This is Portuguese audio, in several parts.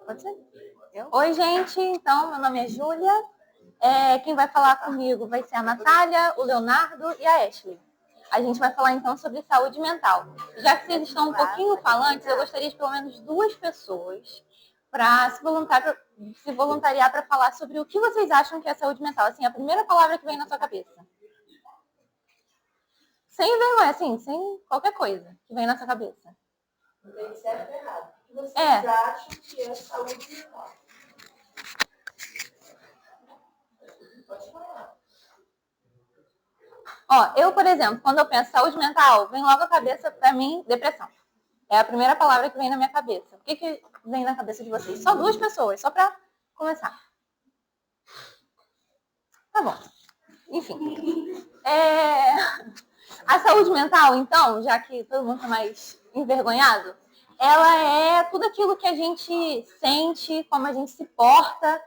Pode ser? Oi, gente. Então, meu nome é Júlia. Quem vai falar comigo vai ser a Natália, o Leonardo e a Ashley. A gente vai falar, então, sobre saúde mental. Já que vocês estão um pouquinho falantes, eu gostaria de pelo menos 2 pessoas para se voluntariar para falar sobre o que vocês acham que é saúde mental. Assim, a primeira palavra que vem na sua cabeça. Sem vergonha, assim, sem qualquer coisa que vem na sua cabeça. Não tem certo ou errado. O que vocês acham que é saúde mental? Pode falar. Eu, por exemplo, quando eu penso saúde mental, vem logo à cabeça, para mim, depressão. É a primeira palavra que vem na minha cabeça. O que vem na cabeça de vocês? Só 2 pessoas, só para começar. Tá bom. Enfim. A saúde mental, então, já que todo mundo tá mais envergonhado, ela é tudo aquilo que a gente sente, como a gente se porta,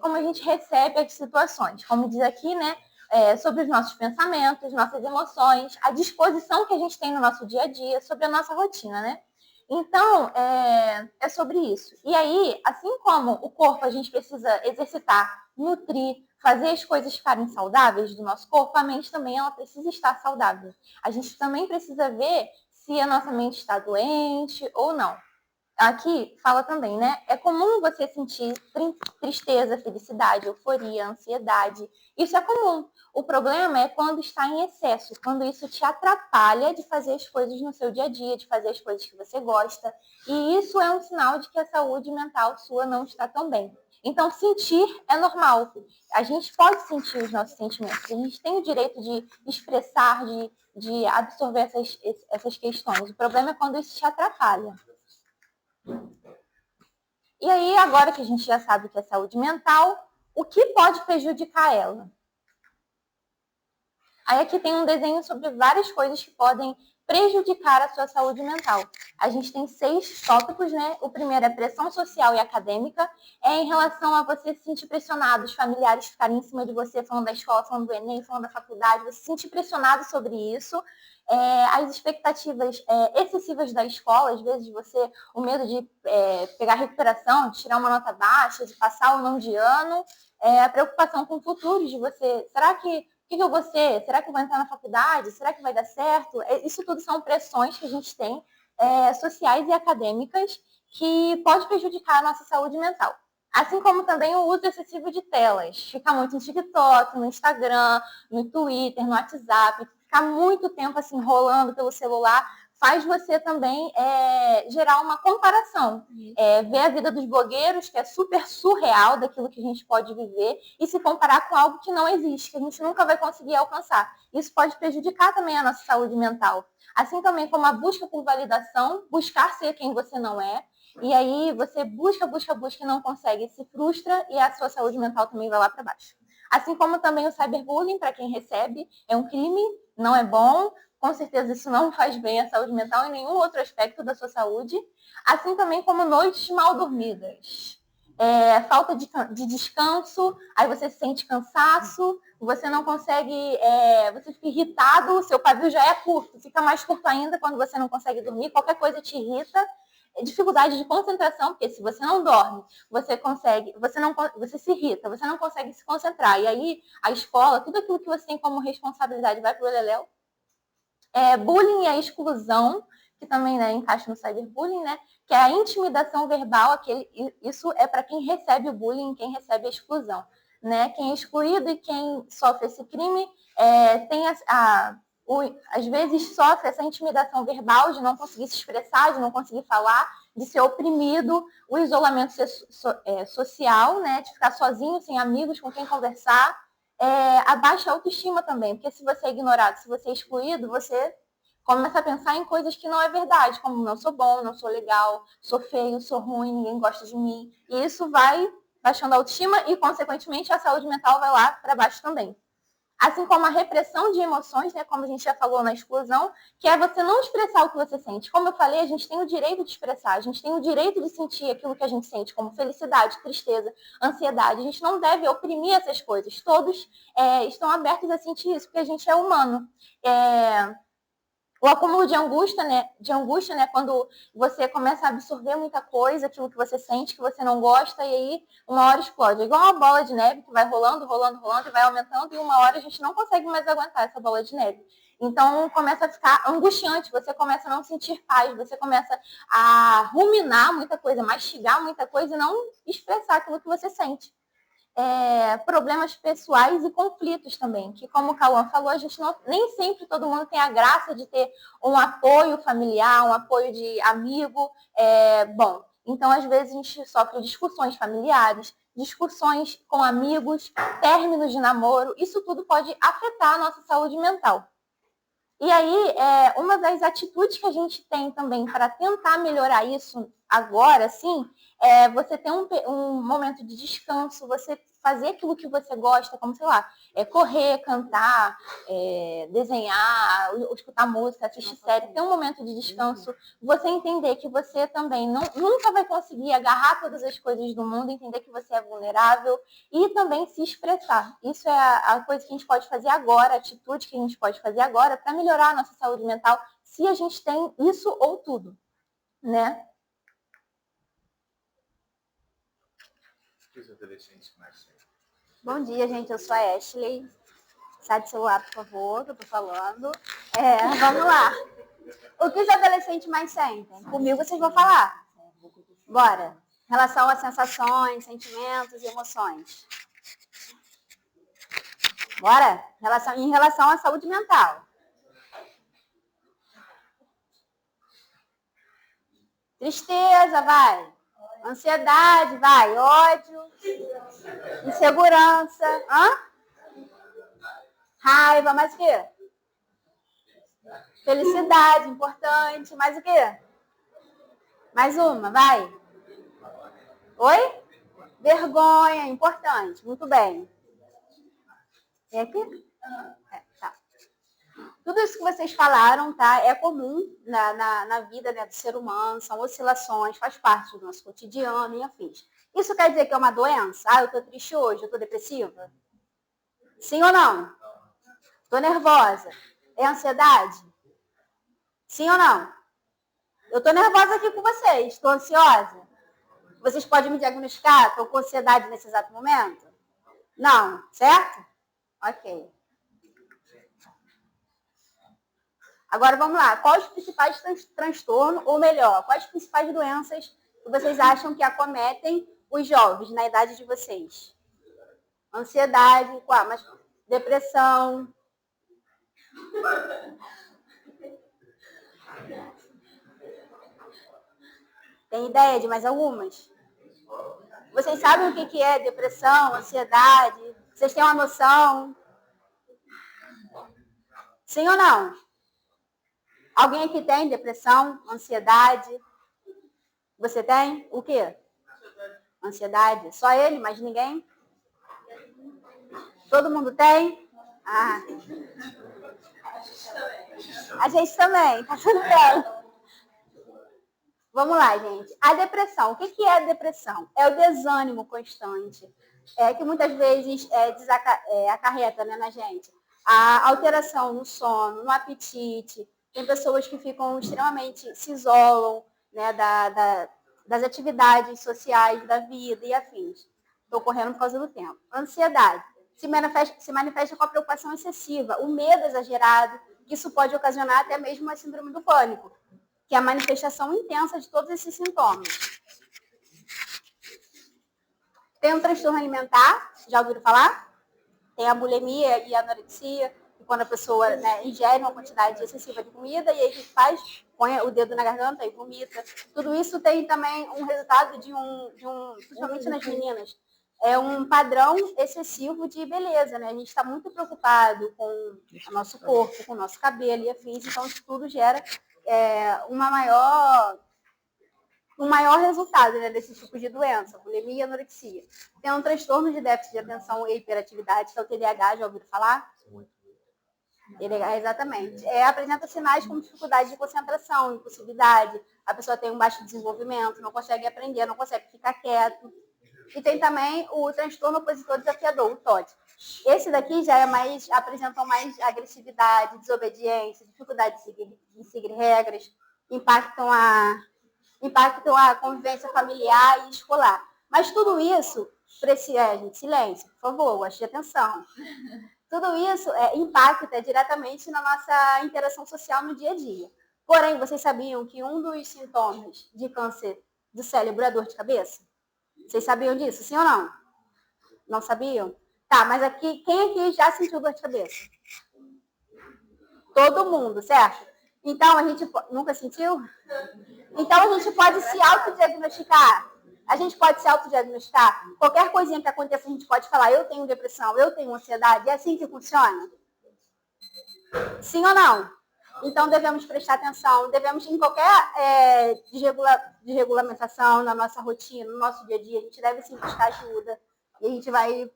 como a gente recebe as situações. Como diz aqui, né? Sobre os nossos pensamentos, nossas emoções, a disposição que a gente tem no nosso dia a dia, sobre a nossa rotina, né? Então, é sobre isso. E aí, assim como o corpo a gente precisa exercitar, nutrir, fazer as coisas ficarem saudáveis do nosso corpo, a mente também ela precisa estar saudável. A gente também precisa ver se a nossa mente está doente ou não. Aqui fala também, né? É comum você sentir tristeza, felicidade, euforia, ansiedade. Isso é comum. O problema é quando está em excesso, quando isso te atrapalha de fazer as coisas no seu dia a dia, de fazer as coisas que você gosta. E isso é um sinal de que a saúde mental sua não está tão bem. Então, sentir é normal. A gente pode sentir os nossos sentimentos. A gente tem o direito de expressar, de absorver essas questões. O problema é quando isso te atrapalha. E aí, agora que a gente já sabe o que é saúde mental, o que pode prejudicar ela? Aí aqui tem um desenho sobre várias coisas que podem prejudicar a sua saúde mental. A gente tem 6 tópicos, né? O primeiro é pressão social e acadêmica, é em relação a você se sentir pressionado, os familiares ficarem em cima de você, falando da escola, falando do Enem, falando da faculdade, você se sentir pressionado sobre isso. As expectativas excessivas da escola, às vezes o medo de pegar recuperação, de tirar uma nota baixa, de passar ou não de ano, a preocupação com o futuro, de você, será que o que eu vou ser? Será que eu vou entrar na faculdade? Será que vai dar certo? Isso tudo são pressões que a gente tem, sociais e acadêmicas, que pode prejudicar a nossa saúde mental. Assim como também o uso excessivo de telas. Ficar muito no TikTok, no Instagram, no Twitter, no WhatsApp, ficar muito tempo assim rolando pelo celular, faz você também gerar uma comparação. Ver a vida dos blogueiros, que é super surreal daquilo que a gente pode viver, e se comparar com algo que não existe, que a gente nunca vai conseguir alcançar. Isso pode prejudicar também a nossa saúde mental. Assim também como a busca por validação, buscar ser quem você não é, e aí você busca e não consegue, se frustra e a sua saúde mental também vai lá para baixo. Assim como também o cyberbullying, para quem recebe, é um crime, não é bom, com certeza isso não faz bem à saúde mental em nenhum outro aspecto da sua saúde, assim também como noites mal dormidas. Falta de descanso, aí você sente cansaço, você não consegue, você fica irritado, seu pavio já é curto, fica mais curto ainda quando você não consegue dormir, qualquer coisa te irrita. Dificuldade de concentração, porque se você não dorme, você se irrita, você não consegue se concentrar. E aí a escola, tudo aquilo que você tem como responsabilidade vai para o leléu. Bullying e a exclusão, que também, né, encaixa no cyberbullying, né, que é a intimidação verbal, isso é para quem recebe o bullying, quem recebe a exclusão. Né? Quem é excluído e quem sofre esse crime tem às vezes sofre essa intimidação verbal de não conseguir se expressar, de não conseguir falar, de ser oprimido, o isolamento social, né, de ficar sozinho, sem amigos com quem conversar, a baixa autoestima também, porque se você é ignorado, se você é excluído, você começa a pensar em coisas que não é verdade, como não sou bom, não sou legal, sou feio, sou ruim, ninguém gosta de mim. E isso vai baixando a autoestima e, consequentemente, a saúde mental vai lá para baixo também. Assim como a repressão de emoções, né, como a gente já falou na exclusão, que é você não expressar o que você sente. Como eu falei, a gente tem o direito de expressar, a gente tem o direito de sentir aquilo que a gente sente, como felicidade, tristeza, ansiedade. A gente não deve oprimir essas coisas. Todos estão abertos a sentir isso, porque a gente é humano. O acúmulo de angústia, né, quando você começa a absorver muita coisa, aquilo que você sente, que você não gosta, e aí uma hora explode. É igual uma bola de neve que vai rolando, rolando, rolando, e vai aumentando, e uma hora a gente não consegue mais aguentar essa bola de neve. Então começa a ficar angustiante, você começa a não sentir paz, você começa a ruminar muita coisa, mastigar muita coisa e não expressar aquilo que você sente. Problemas pessoais e conflitos também, que como o Cauã falou, a gente nem sempre todo mundo tem a graça de ter um apoio familiar, um apoio de amigo. Então às vezes a gente sofre discussões familiares, discussões com amigos, términos de namoro, isso tudo pode afetar a nossa saúde mental. E aí, uma das atitudes que a gente tem também para tentar melhorar isso agora, sim, é você ter um momento de descanso, você fazer aquilo que você gosta, como, sei lá, correr, cantar, desenhar, escutar música, assistir série, ter um momento de descanso, você entender que você também nunca vai conseguir agarrar todas as coisas do mundo, entender que você é vulnerável e também se expressar. Isso é a coisa que a gente pode fazer agora, a atitude que a gente pode fazer agora para melhorar a nossa saúde mental, se a gente tem isso ou tudo, né? Bom dia, gente. Eu sou a Ashley. Sai do celular, por favor, que eu tô falando. Vamos lá. O que os adolescentes mais sentem? Comigo vocês vão falar. Bora. Em relação a sensações, sentimentos e emoções. Bora? Em relação à saúde mental. Tristeza, vai. Ansiedade, vai. Ódio. Insegurança. Raiva, mais o quê? Felicidade, importante. Mais o quê? Mais uma, vai. Oi? Vergonha, importante. Muito bem. É aqui? Tá. Tudo isso que vocês falaram, tá? É comum na vida, né, do ser humano, são oscilações, faz parte do nosso cotidiano e afins. Isso quer dizer que é uma doença? Eu tô triste hoje, eu tô depressiva? Sim ou não? Tô nervosa. É ansiedade? Sim ou não? Eu tô nervosa aqui com vocês, tô ansiosa? Vocês podem me diagnosticar? Tô com ansiedade nesse exato momento? Não, certo? Ok. Agora vamos lá. Quais os principais transtornos, ou melhor, quais as principais doenças que vocês acham que acometem os jovens na idade de vocês? Ansiedade, mas depressão. Tem ideia de mais algumas? Vocês sabem o que é depressão, ansiedade? Vocês têm uma noção? Sim ou não? Alguém aqui tem depressão, ansiedade? Você tem? O quê? Ansiedade. Só ele, mas ninguém? Todo mundo tem? A gente também, tá tudo bem. Vamos lá, gente. A depressão. O que é a depressão? É o desânimo constante, que muitas vezes acarreta, né, na gente. A alteração no sono, no apetite. Tem pessoas que ficam extremamente, se isolam, né, das atividades sociais da vida e afins. Estou correndo por causa do tempo. Ansiedade. Se manifesta com a preocupação excessiva, o medo exagerado, que isso pode ocasionar até mesmo a síndrome do pânico, que é a manifestação intensa de todos esses sintomas. Tem um transtorno alimentar, já ouviram falar? Tem a bulimia e a anorexia, que quando a pessoa, né, ingere uma quantidade excessiva de comida, e aí o que faz? Põe o dedo na garganta e vomita. Tudo isso tem também um resultado de principalmente nas meninas, é um padrão excessivo de beleza, né? A gente está muito preocupado com o nosso corpo, com o nosso cabelo e afins, então isso tudo gera um maior resultado, né, desse tipo de doença, bulimia e anorexia. Tem um transtorno de déficit de atenção e hiperatividade, que é o TDAH, já ouviram falar? Exatamente. Apresenta sinais como dificuldade de concentração, impulsividade, a pessoa tem um baixo desenvolvimento, não consegue aprender, não consegue ficar quieto. E tem também o transtorno opositor desafiador, o TOD. Esse daqui já apresentam mais agressividade, desobediência, dificuldade de seguir regras, impactam a convivência familiar e escolar. Mas tudo isso precisa, gente, silêncio, por favor, goste de atenção. Tudo isso impacta diretamente na nossa interação social no dia a dia. Porém, vocês sabiam que um dos sintomas de câncer do cérebro é dor de cabeça? Vocês sabiam disso, sim ou não? Não sabiam? Tá, mas quem aqui já sentiu dor de cabeça? Todo mundo, certo? Então, a gente nunca sentiu? Então, a gente pode se autodiagnosticar. A gente pode se autodiagnosticar. Qualquer coisinha que aconteça, a gente pode falar, eu tenho depressão, eu tenho ansiedade. É assim que funciona? Sim ou não? Então, devemos prestar atenção, devemos, em qualquer desregulamentação na nossa rotina, no nosso dia a dia, a gente deve sim buscar ajuda. E a gente vai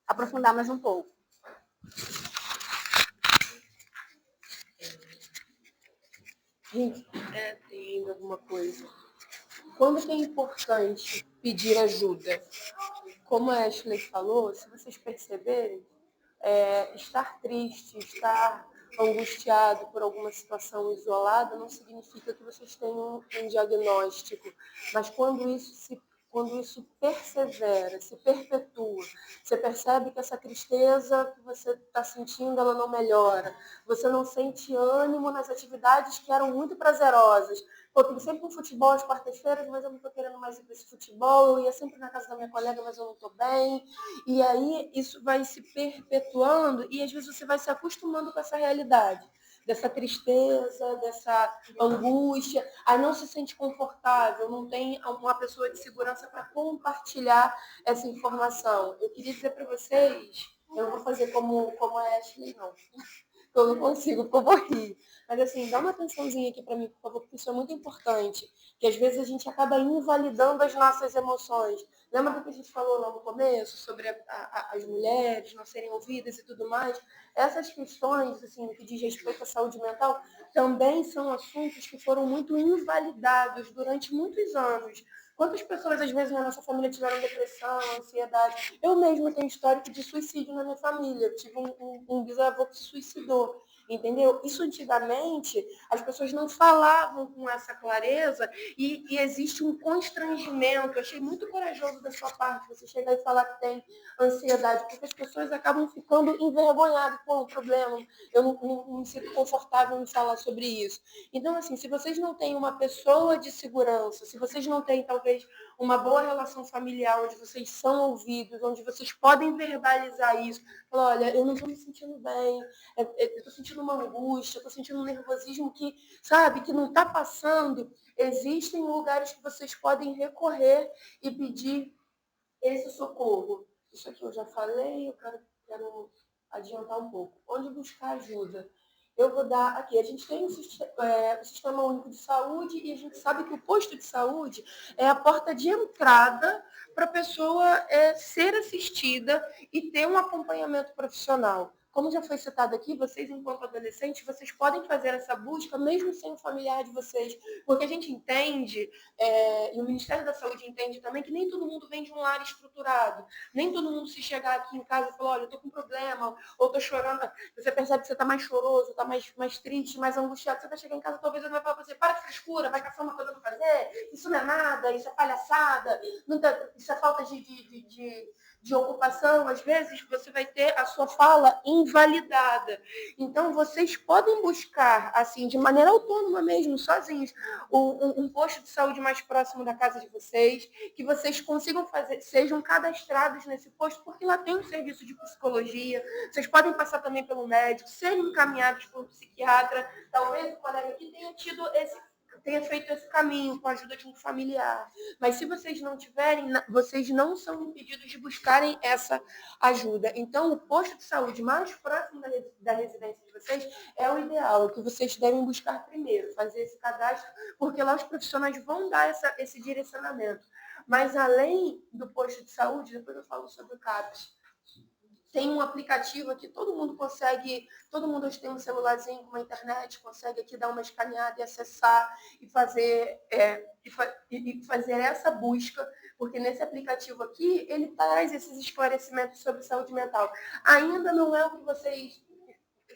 aprofundar mais um pouco. Gente, tem ainda alguma coisa. Quando que é importante pedir ajuda? Como a Ashley falou, se vocês perceberem, estar triste, estar angustiado por alguma situação isolada não significa que vocês tenham um diagnóstico, mas quando isso persevera, se perpetua, você percebe que essa tristeza que você está sentindo, ela não melhora, você não sente ânimo nas atividades que eram muito prazerosas. Pô, tem sempre um futebol às quartas-feiras, mas eu não estou querendo mais ir para esse futebol, eu ia sempre na casa da minha colega, mas eu não estou bem. E aí isso vai se perpetuando e às vezes você vai se acostumando com essa realidade, dessa tristeza, dessa angústia, aí não se sente confortável, não tem uma pessoa de segurança para compartilhar essa informação. Eu queria dizer para vocês, eu não vou fazer como a Ashley, não. Eu não consigo, porque eu vou rir. Mas assim, dá uma atençãozinha aqui para mim, por favor, porque isso é muito importante. Que às vezes a gente acaba invalidando as nossas emoções. Lembra do que a gente falou lá no começo, sobre as mulheres não serem ouvidas e tudo mais? Essas questões, assim, que diz respeito à saúde mental, também são assuntos que foram muito invalidados durante muitos anos. Quantas pessoas, às vezes, na nossa família tiveram depressão, ansiedade? Eu mesma tenho histórico de suicídio na minha família. Eu tive um bisavô que se suicidou, entendeu? Isso antigamente, as pessoas não falavam com essa clareza e existe um constrangimento. Eu achei muito corajoso da sua parte você chegar e falar que tem ansiedade, porque as pessoas acabam ficando envergonhadas com o problema. Eu não me sinto confortável em falar sobre isso. Então, assim, se vocês não têm uma pessoa de segurança, se vocês não têm, talvez, uma boa relação familiar, onde vocês são ouvidos, onde vocês podem verbalizar isso, falar, olha, eu não estou me sentindo bem, eu estou sentindo uma angústia, eu estou sentindo um nervosismo que, sabe, que não está passando, existem lugares que vocês podem recorrer e pedir esse socorro. Isso aqui eu já falei, eu quero adiantar um pouco. Onde buscar ajuda? Eu vou dar aqui, a gente tem o Sistema Único de Saúde e a gente sabe que o posto de saúde é a porta de entrada para a pessoa ser assistida e ter um acompanhamento profissional. Como já foi citado aqui, vocês, enquanto adolescentes, vocês podem fazer essa busca mesmo sem o familiar de vocês, porque a gente entende, e o Ministério da Saúde entende também, que nem todo mundo vem de um lar estruturado. Nem todo mundo se chegar aqui em casa e falar, olha, eu estou com problema, ou estou chorando, você percebe que você está mais choroso, está mais triste, mais angustiado, você vai chegar em casa, talvez ele vai falar para você, para de frescura, vai caçar uma coisa para fazer, isso não é nada, isso é palhaçada, isso é falta de ocupação, às vezes você vai ter a sua fala invalidada. Então, vocês podem buscar, assim, de maneira autônoma mesmo, sozinhos, um posto de saúde mais próximo da casa de vocês, que vocês consigam fazer, sejam cadastrados nesse posto, porque lá tem um serviço de psicologia, vocês podem passar também pelo médico, serem encaminhados por um psiquiatra, talvez o colega aqui tenha feito esse caminho com a ajuda de um familiar. Mas se vocês não tiverem, vocês não são impedidos de buscarem essa ajuda. Então, o posto de saúde mais próximo da residência de vocês é o ideal, é o que vocês devem buscar primeiro, fazer esse cadastro, porque lá os profissionais vão dar esse direcionamento. Mas além do posto de saúde, depois eu falo sobre o CAPS, tem um aplicativo aqui, todo mundo hoje tem um celularzinho com uma internet, consegue aqui dar uma escaneada e acessar e fazer essa busca Porque nesse aplicativo aqui, ele traz esses esclarecimentos sobre saúde mental. Ainda não é o que vocês...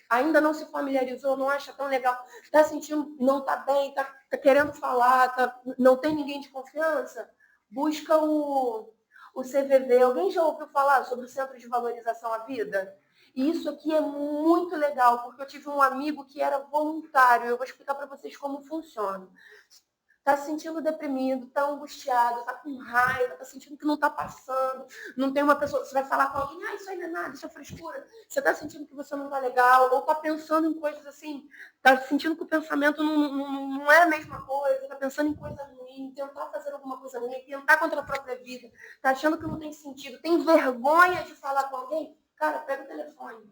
Ainda não se familiarizou, não acha tão legal, está sentindo, não está bem, está querendo falar, não tem ninguém de confiança? Busca o CVV. Alguém já ouviu falar sobre o Centro de Valorização à Vida? E isso aqui é muito legal, porque eu tive um amigo que era voluntário. Eu vou explicar para vocês como funciona. Está se sentindo deprimido, está angustiado, está com raiva, está sentindo que não está passando, não tem uma pessoa, você vai falar com alguém, isso aí não é nada, isso é frescura. Você está sentindo que você não está legal, ou está pensando em coisas assim, está sentindo que o pensamento não é a mesma coisa, está pensando em coisa ruim, tentar fazer alguma coisa ruim, tentar contra a própria vida, está achando que não tem sentido, tem vergonha de falar com alguém? Cara, pega o telefone,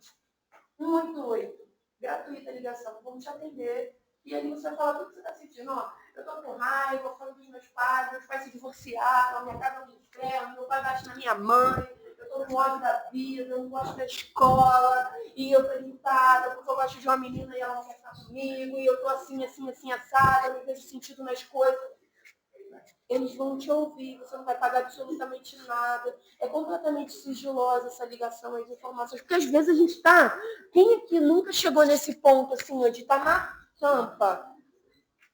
188, gratuita a ligação, vamos te atender. E ali você vai falar tudo que você está sentindo. Ó, eu estou com raiva, eu falo dos meus pais se divorciaram, minha casa é um inferno, meu pai bate na minha mãe, eu estou com ódio da vida, eu não gosto da escola, e eu estou irritada porque eu gosto de uma menina e ela não quer ficar comigo, e eu estou assim, assada, eu não vejo sentido nas coisas. Eles vão te ouvir, você não vai pagar absolutamente nada. É completamente sigilosa essa ligação, as informações, porque às vezes a gente está... Quem aqui nunca chegou nesse ponto, assim, de estar na tampa?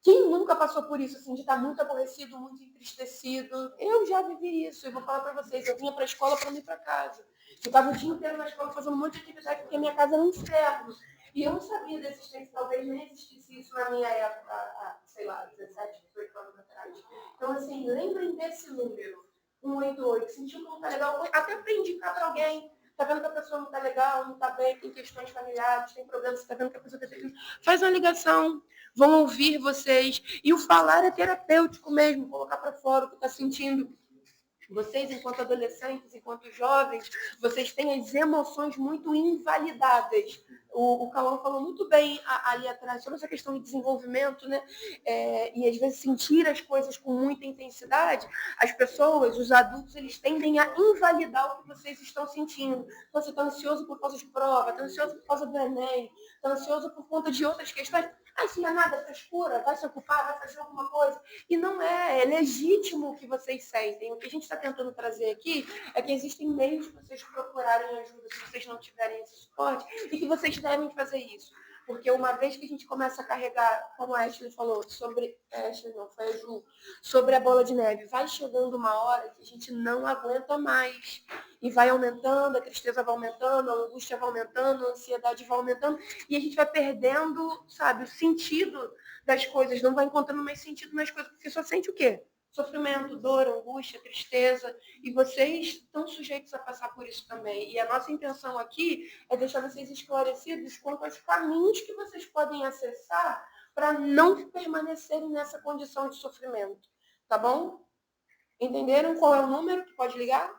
Quem nunca passou por isso, assim, de estar muito aborrecido, muito entristecido? Eu já vivi isso, eu vou falar para vocês. Eu vinha para a escola para não ir para casa. Eu ficava o dia inteiro na escola fazendo um monte de atividade, porque a minha casa era um inferno. E eu não sabia da existência, talvez nem existisse isso na minha época, há, sei lá, 17, 18 anos atrás. Então, assim, lembrem desse número, 188. Sentiu que não está legal, até para indicar para alguém. Está vendo que a pessoa não está legal, não está bem, tem questões familiares, tem problemas, está vendo que a pessoa está... Faz uma ligação, vão ouvir vocês. E o falar é terapêutico mesmo, colocar para fora o que está sentindo. Vocês, enquanto adolescentes, enquanto jovens, vocês têm as emoções muito invalidadas. O Cauã falou muito bem ali atrás sobre essa questão de desenvolvimento, né? E às vezes sentir as coisas com muita intensidade, as pessoas, os adultos, eles tendem a invalidar o que vocês estão sentindo. Então, você está ansioso por causa de prova, está ansioso por causa do Enem, está ansioso por conta de outras questões. Isso não é nada, frescura, vai se ocupar, vai fazer alguma coisa. E não é legítimo o que vocês sentem. O que a gente está tentando trazer aqui é que existem meios de vocês procurarem ajuda se vocês não tiverem esse suporte e que vocês devem fazer isso. Porque uma vez que a gente começa a carregar, como a Ashley falou, foi a Ju, sobre a bola de neve, vai chegando uma hora que a gente não aguenta mais. E vai aumentando, a tristeza vai aumentando, a angústia vai aumentando, a ansiedade vai aumentando, e a gente vai perdendo, sabe, o sentido das coisas, não vai encontrando mais sentido nas coisas, porque só sente o quê? Sofrimento, dor, angústia, tristeza, e vocês estão sujeitos a passar por isso também. E a nossa intenção aqui é deixar vocês esclarecidos quanto aos caminhos que vocês podem acessar para não permanecerem nessa condição de sofrimento. Tá bom? Entenderam qual é o número que pode ligar?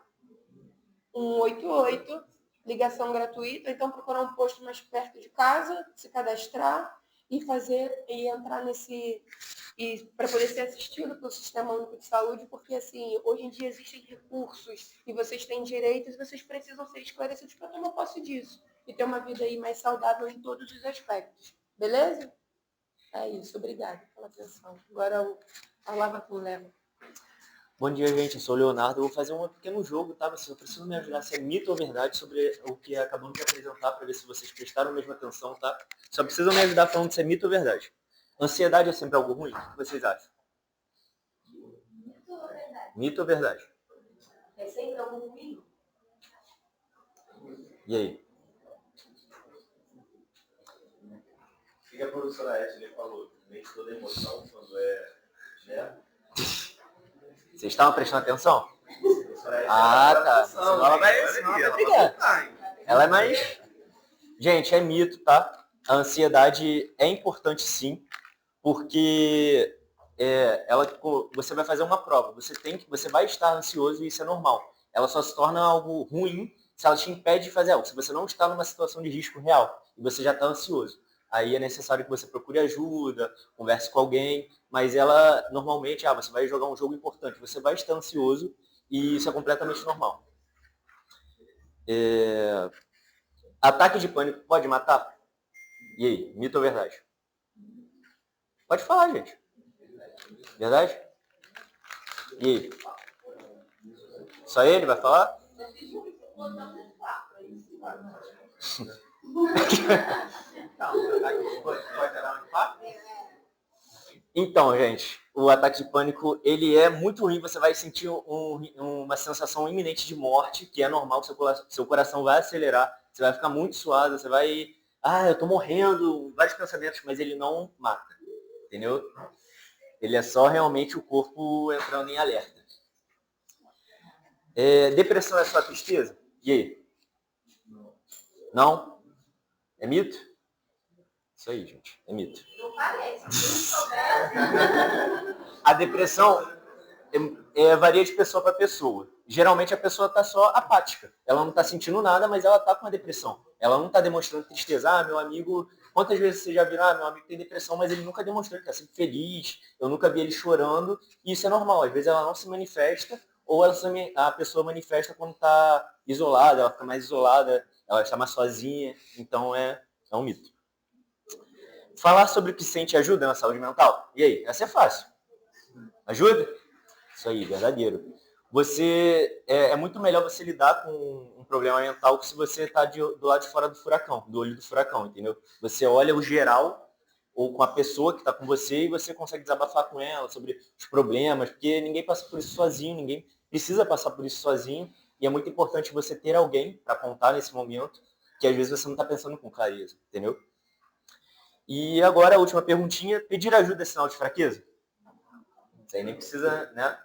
188, ligação gratuita. Então, procurar um posto mais perto de casa, se cadastrar e entrar nesse... para poder ser assistido pelo Sistema Único de Saúde, porque, assim, hoje em dia existem recursos e vocês têm direitos e vocês precisam ser esclarecidos para tomar posse disso e ter uma vida aí mais saudável em todos os aspectos. Beleza? É isso. Obrigada pela atenção. Agora a palavra com o Léo. Bom dia, gente. Eu sou o Leonardo. Eu vou fazer um pequeno jogo, tá? Vocês precisam me ajudar se é mito ou verdade sobre o que acabamos de apresentar, para ver se vocês prestaram a mesma atenção, tá? Só precisam me ajudar falando se é mito ou verdade. Ansiedade é sempre algo ruim? O que vocês acham? Mito ou verdade? Mito ou verdade? É sempre algo ruim? E aí? O que a professora Ashley falou? Nem toda emoção, quando é... né? Vocês estavam prestando atenção? Ah, tá. Senão ela vai brigar. Ela é mais... Gente, é mito, tá? A ansiedade é importante sim, porque você vai fazer uma prova. Você vai estar ansioso e isso é normal. Ela só se torna algo ruim se ela te impede de fazer algo. Se você não está numa situação de risco real e você já está ansioso. Aí é necessário que você procure ajuda, converse com alguém, mas ela normalmente, você vai jogar um jogo importante, você vai estar ansioso e isso é completamente normal. Ataque de pânico pode matar? E aí, mito ou verdade? Pode falar, gente. Verdade? E aí? Só ele vai falar? Então, gente, o ataque de pânico, ele é muito ruim, você vai sentir uma sensação iminente de morte, que é normal, seu coração vai acelerar, você vai ficar muito suado, você vai, eu tô morrendo, vários pensamentos, mas ele não mata, entendeu? Ele é só realmente o corpo entrando em alerta. Depressão é só tristeza? E aí? Não? É mito? Isso aí, gente. É mito. Não parece. A depressão varia de pessoa para pessoa. Geralmente a pessoa está só apática. Ela não está sentindo nada, mas ela está com a depressão. Ela não está demonstrando tristeza. Meu amigo... Quantas vezes vocês já viram, meu amigo tem depressão, mas ele nunca demonstrou, ele está sempre feliz. Eu nunca vi ele chorando. E isso é normal. Às vezes ela não se manifesta, ou a pessoa manifesta quando está isolada, ela fica mais isolada, ela está mais sozinha. Então é um mito. Falar sobre o que sente ajuda na saúde mental? E aí? Essa é fácil. Ajuda? Isso aí, verdadeiro. É muito melhor você lidar com um problema mental que se você está do lado de fora do furacão, do olho do furacão, entendeu? Você olha o geral, ou com a pessoa que está com você, e você consegue desabafar com ela sobre os problemas, porque ninguém passa por isso sozinho, ninguém precisa passar por isso sozinho, e é muito importante você ter alguém para contar nesse momento, que às vezes você não está pensando com clareza, entendeu? E agora a última perguntinha, pedir ajuda é sinal de fraqueza? Isso aí nem precisa, né?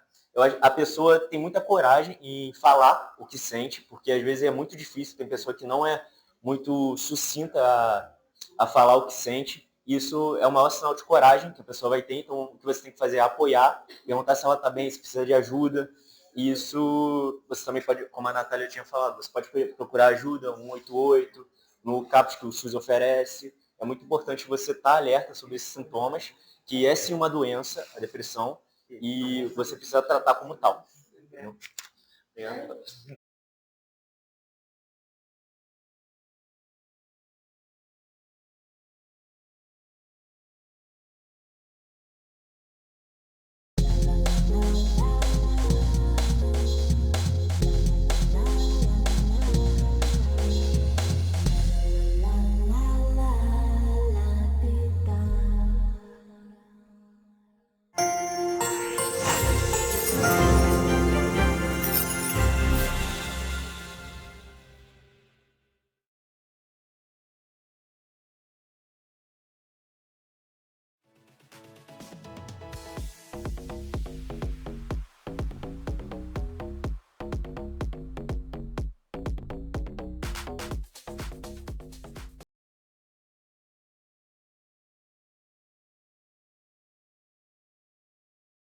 A pessoa tem muita coragem em falar o que sente, porque às vezes é muito difícil, tem pessoa que não é muito sucinta a falar o que sente. Isso é o maior sinal de coragem que a pessoa vai ter, então o que você tem que fazer é apoiar, perguntar se ela está bem, se precisa de ajuda. E isso você também pode, como a Natália tinha falado, você pode procurar ajuda, 188, no CAPS que o SUS oferece. É muito importante você estar alerta sobre esses sintomas, que é sim uma doença, a depressão, e você precisa tratar como tal. Entendeu?